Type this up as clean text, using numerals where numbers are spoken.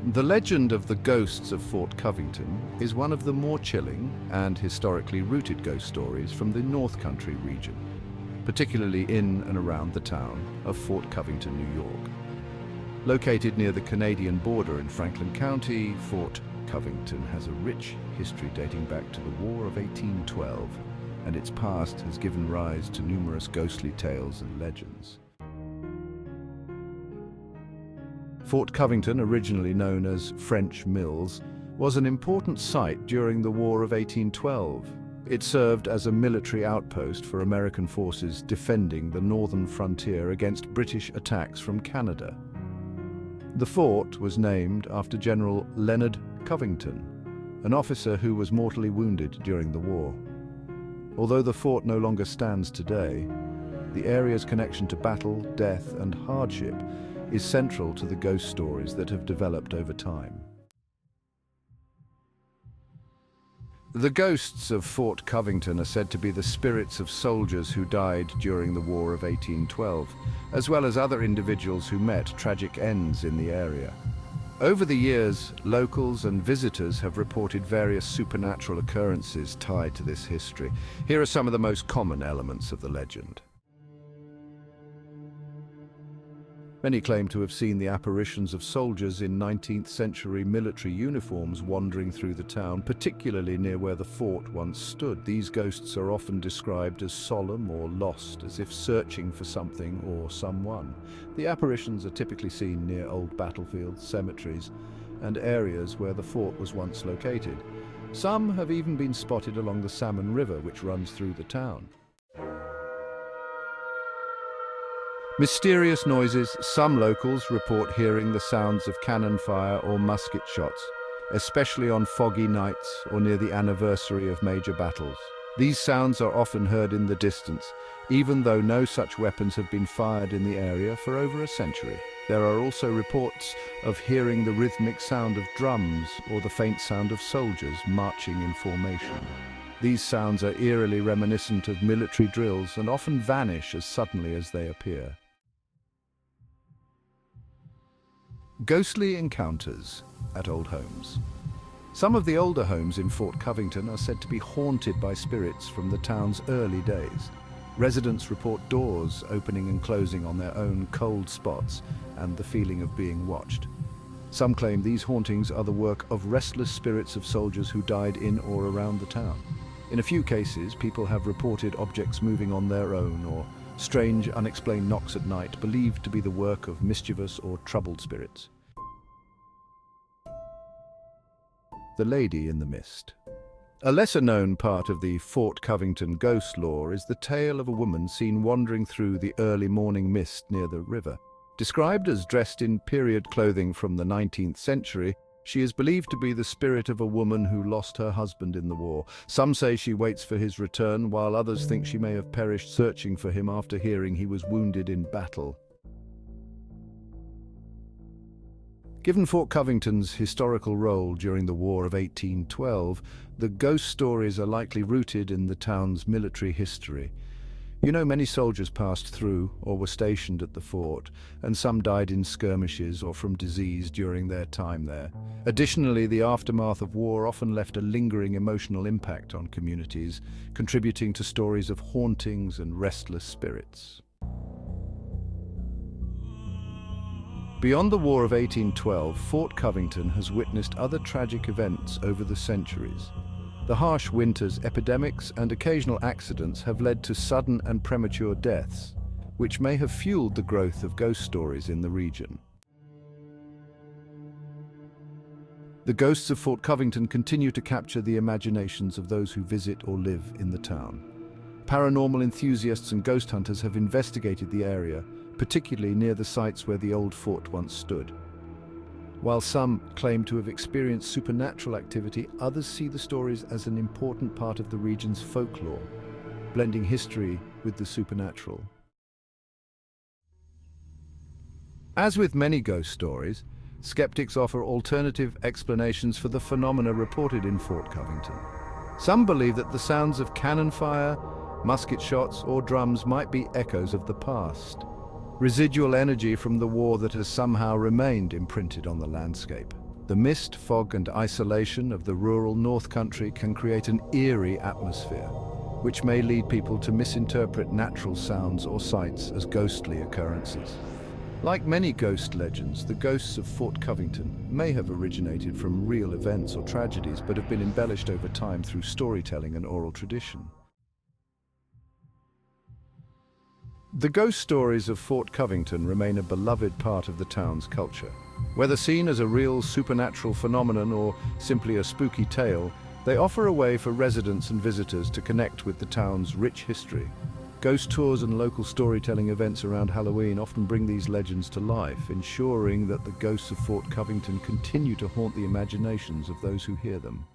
The legend of the ghosts of Fort Covington is one of the more chilling and historically rooted ghost stories from the North Country region, particularly in and around the town of Fort Covington, New York. Located near the Canadian border in Franklin County, Fort Covington has a rich history dating back to the War of 1812, and its past has given rise to numerous ghostly tales and legends. Fort Covington, originally known as French Mills, was an important site during the War of 1812. It served as a military outpost for American forces defending the northern frontier against British attacks from Canada. The fort was named after General Leonard Covington, an officer who was mortally wounded during the war. Although the fort no longer stands today, the area's connection to battle, death, and hardship is central to the ghost stories that have developed over time. The ghosts of Fort Covington are said to be the spirits of soldiers who died during the War of 1812, as well as other individuals who met tragic ends in the area. Over the years, locals and visitors have reported various supernatural occurrences tied to this history. Here are some of the most common elements of the legend. Many claim to have seen the apparitions of soldiers in 19th century military uniforms wandering through the town, particularly near where the fort once stood. These ghosts are often described as solemn or lost, as if searching for something or someone. The apparitions are typically seen near old battlefields, cemeteries, and areas where the fort was once located. Some have even been spotted along the Salmon River, which runs through the town. Mysterious noises. Some locals report hearing the sounds of cannon fire or musket shots, especially on foggy nights or near the anniversary of major battles. These sounds are often heard in the distance, even though no such weapons have been fired in the area for over a century. There are also reports of hearing the rhythmic sound of drums or the faint sound of soldiers marching in formation. These sounds are eerily reminiscent of military drills and often vanish as suddenly as they appear. Ghostly encounters at old homes. Some of the older homes in Fort Covington are said to be haunted by spirits from the town's early days. Residents report doors opening and closing on their own cold spots and the feeling of being watched. Some claim these hauntings are the work of restless spirits of soldiers who died in or around the town. In a few cases, people have reported objects moving on their own or strange, unexplained knocks at night, believed to be the work of mischievous or troubled spirits. The Lady in the Mist. A lesser-known part of the Fort Covington ghost lore is the tale of a woman seen wandering through the early morning mist near the river. Described as dressed in period clothing from the 19th century, she is believed to be the spirit of a woman who lost her husband in the war. Some say she waits for his return, while others think she may have perished searching for him after hearing he was wounded in battle. Given Fort Covington's historical role during the War of 1812, the ghost stories are likely rooted in the town's military history. Many soldiers passed through or were stationed at the fort, and some died in skirmishes or from disease during their time there. Additionally, the aftermath of war often left a lingering emotional impact on communities, contributing to stories of hauntings and restless spirits. Beyond the War of 1812, Fort Covington has witnessed other tragic events over the centuries. The harsh winters, epidemics, and occasional accidents have led to sudden and premature deaths, which may have fueled the growth of ghost stories in the region. The ghosts of Fort Covington continue to capture the imaginations of those who visit or live in the town. Paranormal enthusiasts and ghost hunters have investigated the area, particularly near the sites where the old fort once stood. While some claim to have experienced supernatural activity, others see the stories as an important part of the region's folklore, blending history with the supernatural. As with many ghost stories, skeptics offer alternative explanations for the phenomena reported in Fort Covington. Some believe that the sounds of cannon fire, musket shots, or drums might be echoes of the past, residual energy from the war that has somehow remained imprinted on the landscape. The mist, fog, and isolation of the rural North Country can create an eerie atmosphere, which may lead people to misinterpret natural sounds or sights as ghostly occurrences. Like many ghost legends, the ghosts of Fort Covington may have originated from real events or tragedies, but have been embellished over time through storytelling and oral tradition. The ghost stories of Fort Covington remain a beloved part of the town's culture. Whether seen as a real supernatural phenomenon or simply a spooky tale, they offer a way for residents and visitors to connect with the town's rich history. Ghost tours and local storytelling events around Halloween often bring these legends to life, ensuring that the ghosts of Fort Covington continue to haunt the imaginations of those who hear them.